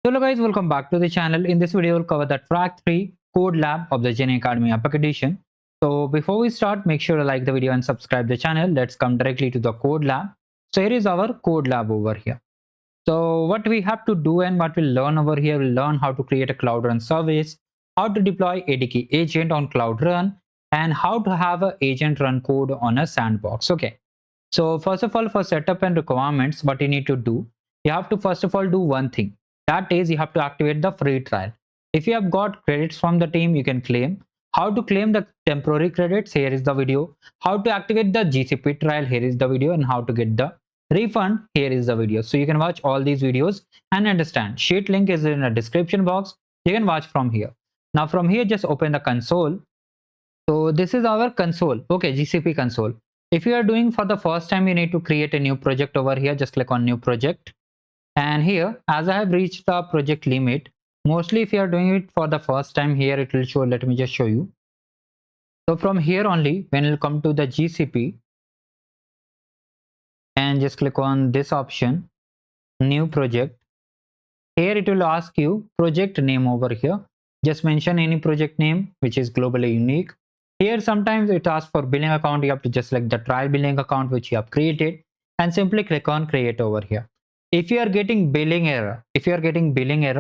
Hello guys, welcome back to the channel. In this video, we'll cover the track 3 code lab of the Gen AI AcademyAPAC edition. So before we start, make sure to like the video and subscribe the channel. Let's come directly to the code lab. So here is our code lab over here. So what we have to do and what we'll learn over here, we'll learn how to create a Cloud Run service, how to deploy ADK agent on Cloud Run, and how to have an agent run code on a sandbox. Okay. So first of all, for setup and requirements, what you need to do, you have to first of all do one thing. That is, you have to activate the free trial. If you have got credits from the team, you can claim. How to claim the temporary credits, here is the video. How to activate the GCP trial, here is the video. And how to get the refund, here is the video. So you can watch all these videos and understand. Sheet link is in the description box. You can watch from here. Now from here, just open the console. So this is our console. Okay, GCP console. If you are doing for the first time, you need to create a new project over here. Just click on new project. And here, as I have reached the project limit, mostly if you are doing it for the first time, here it will show. Let me just show you. So from here only, when you come to the GCP and just click on this option, new project. Here it will ask you project name over here. Just mention any project name which is globally unique. Here sometimes it asks for billing account. You have to just select the trial billing account which you have created and simply click on create over here. If you are getting billing error,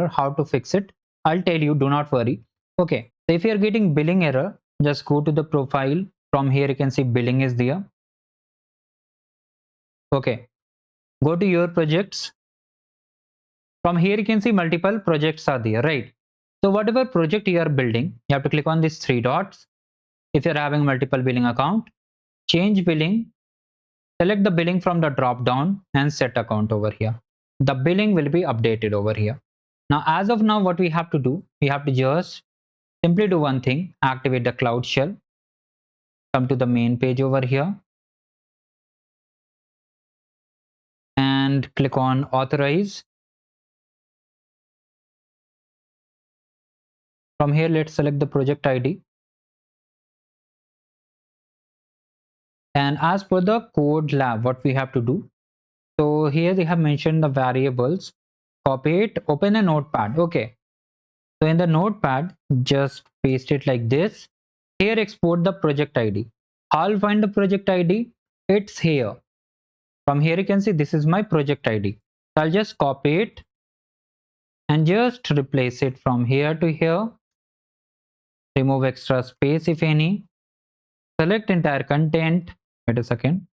how to fix it, I'll tell you, do not worry. Okay, so if you are getting billing error, just go to the profile. From here you can see billing is there. Okay, go to your projects. From here you can see multiple projects are there, right? So whatever project you are building, you have to click on these three dots. If you're having multiple billing account, change billing, select the billing from the drop down and set account over here. The billing will be updated over here. Now, as of now, what we have to do, we have to just simply do one thing, activate the Cloud Shell, come to the main page over here and click on authorize. From here, let's select the project ID. And as per the code lab, what we have to do, so here they have mentioned the variables. Copy it, open a notepad. Okay, so in the notepad, just paste it like this. Here, export the project ID. How I'll find the project ID? It's here. From here, you can see this is my project ID. So I'll just copy it and just replace it from here to here. Remove extra space if any. Select entire content. Wait a second.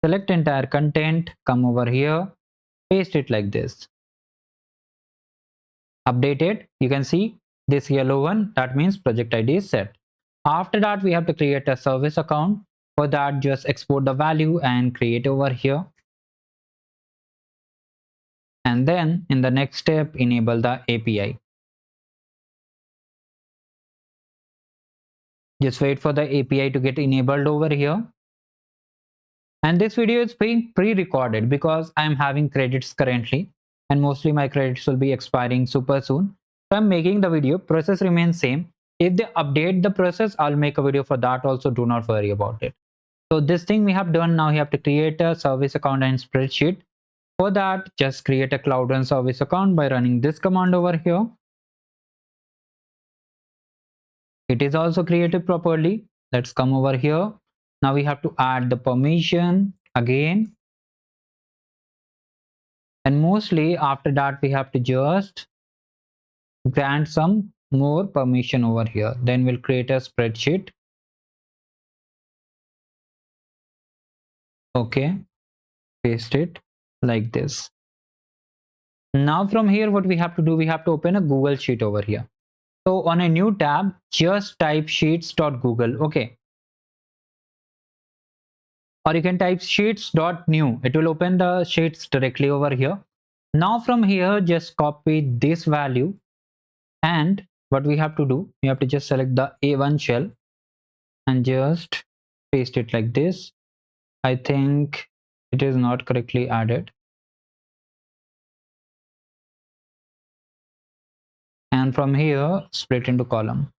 Select entire content. Come over here. Paste it like this. Update it. You can see this yellow one. That means project ID is set. After that, we have to create a service account. For that, just export the value and create over here. And then in the next step, enable the API. Just wait for the API to get enabled over here. And this video is being pre-recorded because I'm having credits currently and mostly my credits will be expiring super soon. So I'm making the video, process remains same. If they update the process, I'll make a video for that also, do not worry about it. So this thing we have done now, you have to create a service account and spreadsheet. For that, just create a Cloud Run service account by running this command over here. It is also created properly. Let's come over here. Now we have to add the permission again. And mostly after that, we have to just grant some more permission over here. Then we'll create a spreadsheet. Okay, paste it like this. Now from here, what we have to do, we have to open a Google Sheet over here. So on a new tab, just type sheets.google. Okay. Or you can type sheets.new. It will open the sheets directly over here. Now from here, just copy this value. And what we have to do, we have to just select the A1 shell and just paste it like this. I think it is not correctly added. And from here, split into column.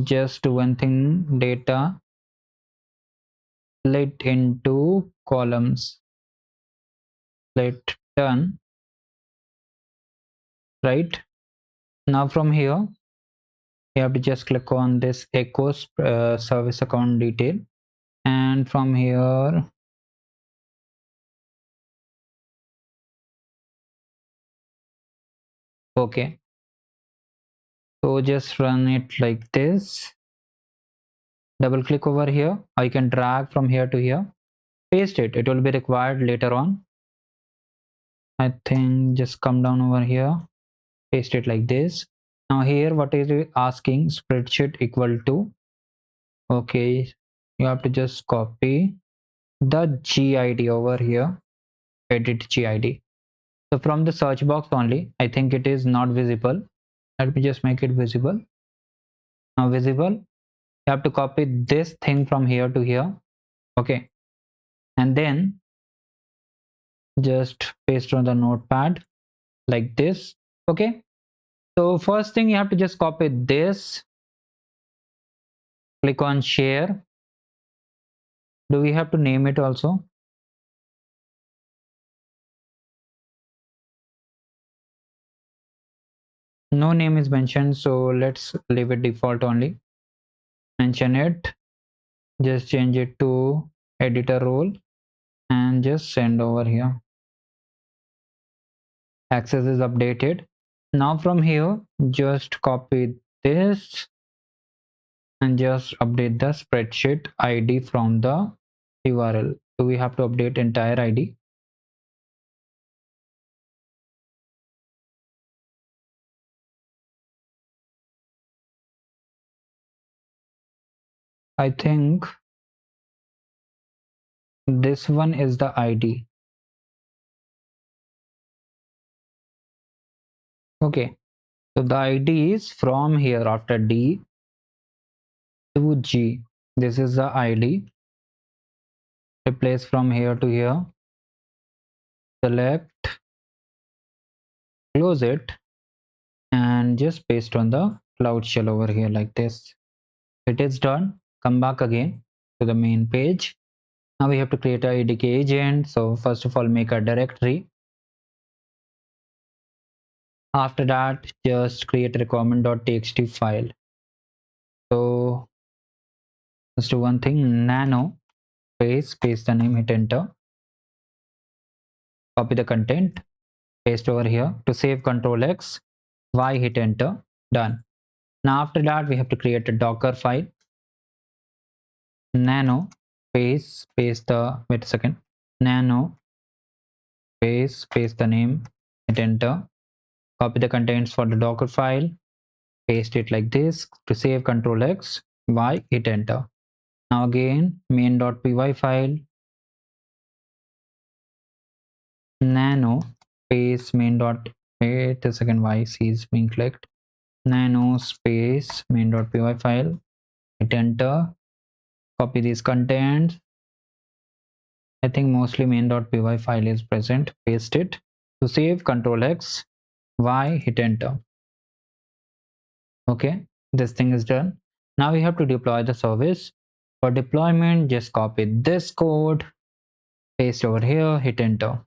Just do one thing, data split into columns. Split done. Right? Now from here, you have to just click on this echo service account detail, and from here, okay, so just run it like this. Double click over here. I can drag from here to here, paste it. It will be required later on. I think just come down over here, paste it like this. Now here, what is it asking? Spreadsheet equal to, okay, you have to just copy the GID over here, edit GID. So from the search box only, I think it is not visible. Let me just make it visible. Now visible, you have to copy this thing from here to here, okay, and then just paste on the notepad like this, okay. So first thing, you have to just copy this, click on share. Do we have to name it also? No name is mentioned, so let's leave it default only. Mention it, just change it to editor role and just send over here. Access is updated. Now from here, just copy this and just update the spreadsheet ID from the URL. So we have to update entire ID. I think this one is the ID. Okay, so the ID is from here after D to G. This is the ID. Replace from here to here. Select, close it, and just paste on the cloud shell over here like this. It is done. Come back again to the main page. Now we have to create a IDK agent. So first of all, make a directory. After that, just create a requirement.txt file. So let's do one thing, nano space, paste the name, hit enter. Copy the content, paste over here. To save, Control X, Y, hit enter. Done. Now after that, we have to create a Docker file. Nano space, paste the, wait a second, nano space, paste the name, hit enter. Copy the contents for the Docker file, paste it like this. To save, Control X, Y, hit enter. Now again, main.py file, nano space main dot, wait a second, y c is being clicked, nano space main.py file, hit enter. Copy these contents. I think mostly main.py file is present, paste it. To save, Control X, Y, hit enter. Okay, this thing is done. Now we have to deploy the service. For deployment, just copy this code, paste over here, hit enter.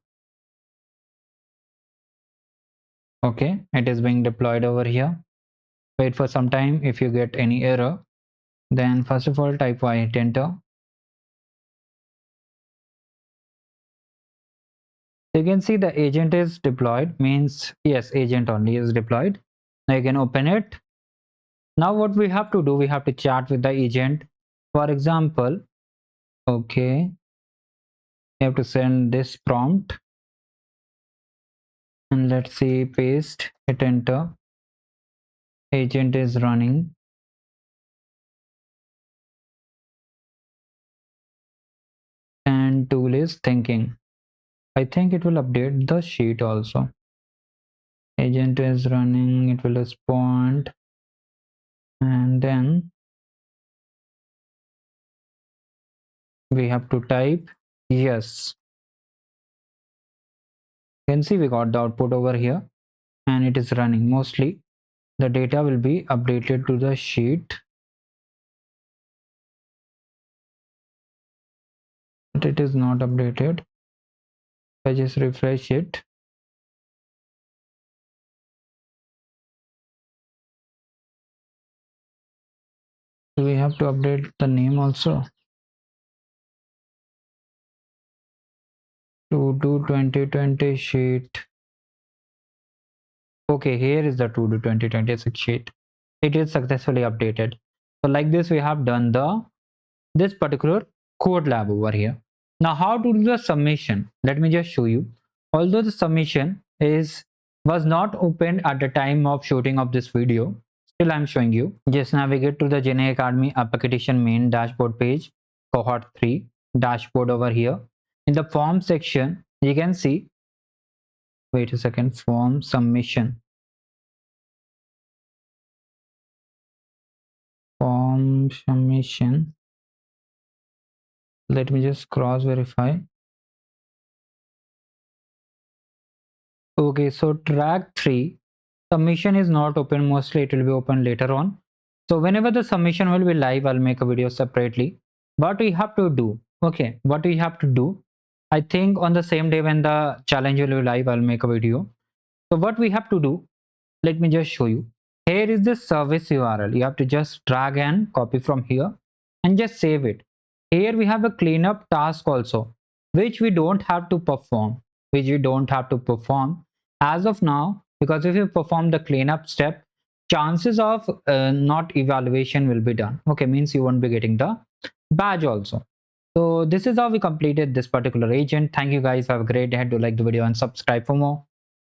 Okay, it is being deployed over here. Wait for some time. If you get any error, then first of all type y, hit enter. So you can see the agent is deployed, means yes, agent only is deployed. Now you can open it. Now what we have to do, we have to chat with the agent. For example, okay, you have to send this prompt, and let's see, paste, hit enter. Agent is running. And tool is thinking. I think it will update the sheet also. Agent is running, it will respond, and then we have to type yes. You can see we got the output over here, and it is running. Mostly the data will be updated to the sheet, but it is not updated. I just refresh it. have to update the name also. To do 2020 sheet. Okay, here is the to do 2026 sheet. It is successfully updated. So like this, we have done this particular code lab over here. Now, how to do the submission? Let me just show you. Although the submission was not opened at the time of shooting of this video, still I'm showing you. Just navigate to the Gen AI Academy application main dashboard page, cohort 3 dashboard over here. In the form section, you can see, wait a second, form submission. Form submission. Let me just cross verify. Okay, so track 3 submission is not open. Mostly it will be open later on. So whenever the submission will be live, I'll make a video separately. What we have to do, okay, what we have to do, I think on the same day when the challenge will be live, I'll make a video. So what we have to do, let me just show you. Here is the service URL. You have to just drag and copy from here and just save it. Here we have a cleanup task also, which we don't have to perform, as of now, because if you perform the cleanup step, chances of not evaluation will be done. Okay, means you won't be getting the badge also. So this is how we completed this particular agent. Thank you guys. Have a great day. Do like the video and subscribe for more.